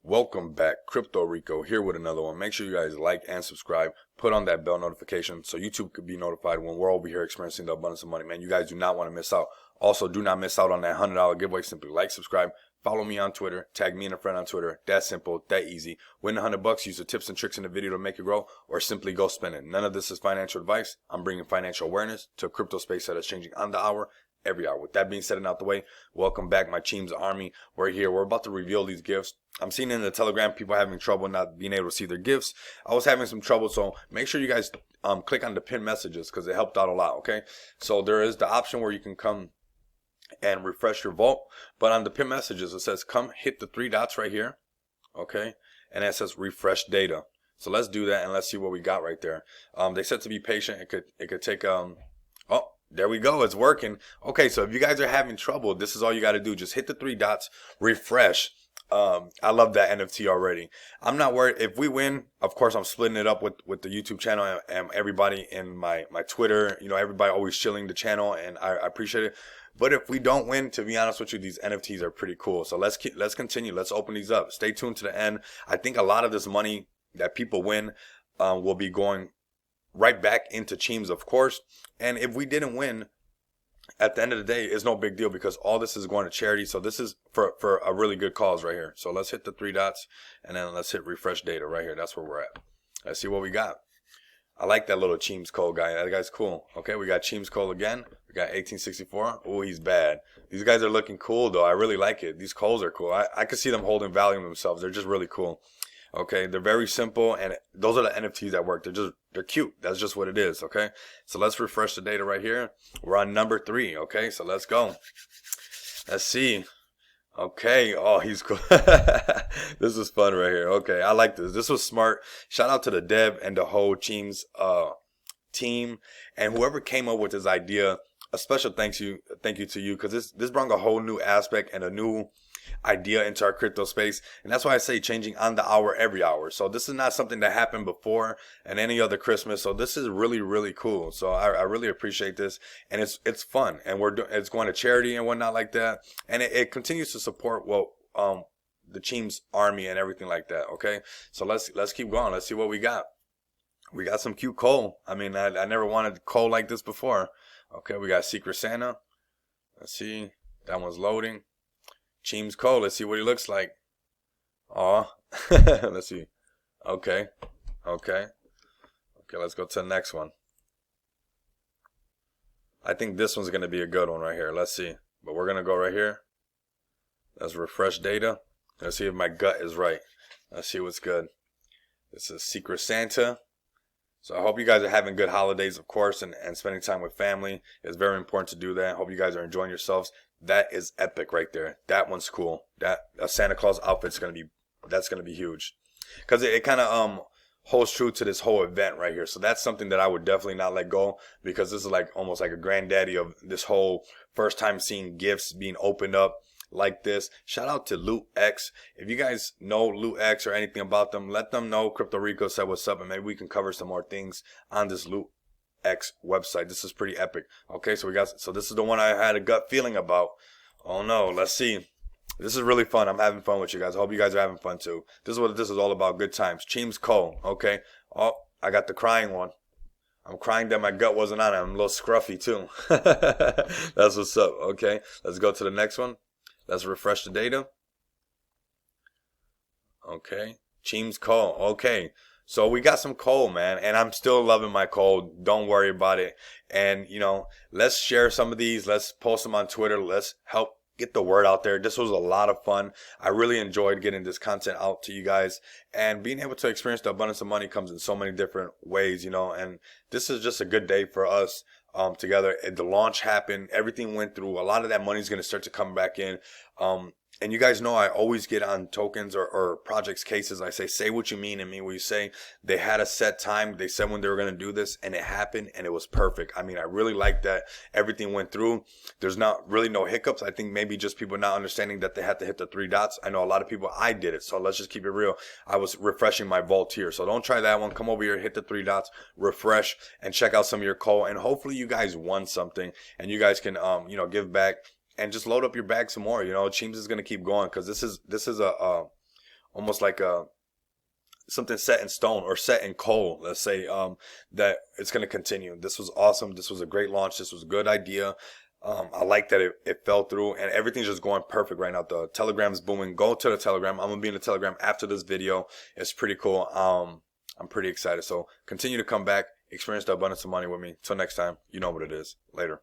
Welcome back, Crypto Rico here with another one. Make sure you guys like and subscribe. Put on that bell notification so YouTube could be notified when we're over here experiencing the abundance of money. Man, you guys do not want to miss out. Also, do not miss out on that $100 giveaway. Simply like, subscribe, follow me on Twitter, tag me and a friend on Twitter. That simple, that easy. Win $100, use the tips and tricks in the video to make it grow, or simply go spend it. None of this is financial advice. I'm bringing financial awareness to a crypto space that is changing on the hour, every hour. With that being said and out the way, welcome back, my Cheems Army. We're here. We're about to reveal these gifts. I'm seeing in the Telegram people having trouble not being able to see their gifts. I was having some trouble, so make sure you guys click on the pinned messages because it helped out a lot, okay? So there is the option where you can come and refresh your vault, but on the pinned messages it says come hit the three dots right here, okay? And it says refresh data. So let's do that and let's see what we got right there. They said to be patient. It could take oh, there we go, it's working. Okay, so if you guys are having trouble, this is all you got to do. Just hit the three dots, refresh. I love that NFT already. I'm not worried if we win. Of course, I'm splitting it up with the YouTube channel and everybody in my Twitter. You know, everybody always chilling the channel, and I appreciate it. But if we don't win, to be honest with you, these NFTs are pretty cool. So let's continue. Let's open these up. Stay tuned to the end. I think a lot of this money that people win will be going right back into Cheems, of course. And if we didn't win, at the end of the day, it's no big deal because all this is going to charity. So this is for a really good cause right here. So let's hit the three dots and then let's hit refresh data right here. That's where we're at. Let's see what we got. I like that little Cheems Cole guy. That guy's cool. Okay, we got Cheems Cole again. We got 1864. Oh, he's bad. These guys are looking cool though. I really like it. These Coles are cool. I could see them holding value in themselves. They're just really cool. Okay, they're very simple, and those are the NFTs that work. They're cute. That's just what it is. Okay, so let's refresh the data right here. We're on number 3. Okay, so let's go. Let's see. Okay, oh, he's cool. This is fun right here. Okay, I like this. This was smart. Shout out to the dev and the whole Cheems team and whoever came up with this idea. A special thank you to you, because this brought a whole new aspect and a new idea into our crypto space, and that's why I say changing on the hour, every hour. So this is not something that happened before and any other Christmas. So this is really cool. So I really appreciate this, and it's fun, and it's going to charity and whatnot like that, and it continues to support the Cheems Army and everything like that. Okay, so let's keep going. Let's see what we got. We got some cute coal. I mean, I never wanted coal like this before. Okay, we got Secret Santa. Let's see, that one's loading. Cheems Cole, let's see what he looks like. Aw. Let's see. Okay, let's go to the next one. I think this one's going to be a good one right here. Let's see. But we're going to go right here. Let's refresh data. Let's see if my gut is right. Let's see what's good. This is Secret Santa. So I hope you guys are having good holidays, of course, and spending time with family. It's very important to do that. I hope you guys are enjoying yourselves. That is epic right there. That one's cool. That a Santa Claus outfit's gonna be huge, because it kind of holds true to this whole event right here. So that's something that I would definitely not let go, because this is like almost like a granddaddy of this whole first time seeing gifts being opened up like this. Shout out to Loot X. If you guys know Loot X or anything about them, let them know Crypto Rico said what's up, and maybe we can cover some more things on this Loot X website. This is pretty epic. Okay, so this is the one I had a gut feeling about. Oh no, let's see. This is really fun. I'm having fun with you guys. I hope you guys are having fun too. This is what this is all about. Good times. Cheems Cole. Okay. Oh, I got the crying one. I'm crying that my gut wasn't on it. I'm a little scruffy too. That's what's up. Okay, let's go to the next one. Let's refresh the data. Okay, Cheems Cole. Okay, so we got some coal, man, and I'm still loving my coal. Don't worry about it. And you know, let's share some of these. Let's post them on Twitter. Let's help get the word out there. This was a lot of fun. I really enjoyed getting this content out to you guys, and being able to experience the abundance of money comes in so many different ways, you know, and this is just a good day for us together. And the launch happened, everything went through. A lot of that money is going to start to come back in. And you guys know I always get on tokens or projects cases. I say what you mean. And mean what you say. They had a set time. They said when they were going to do this, and it happened, and it was perfect. I mean, I really like that everything went through. There's not really no hiccups. I think maybe just people not understanding that they had to hit the three dots. I know a lot of people, I did it. So let's just keep it real. I was refreshing my vault here. So don't try that one. Come over here, hit the three dots, refresh, and check out some of your call. And hopefully you guys won something, and you guys can, you know, give back and just load up your bag some more. You know, Cheems is going to keep going, because this is a almost like something set in stone or set in coal, let's say, that it's going to continue. This was awesome. This was a great launch. This was a good idea. I like that it fell through, and everything's just going perfect right now. The Telegram's booming. Go to the Telegram. I'm going to be in the Telegram after this video. It's pretty cool. I'm pretty excited. So continue to come back, experience the abundance of money with me. Till next time, you know what it is. Later.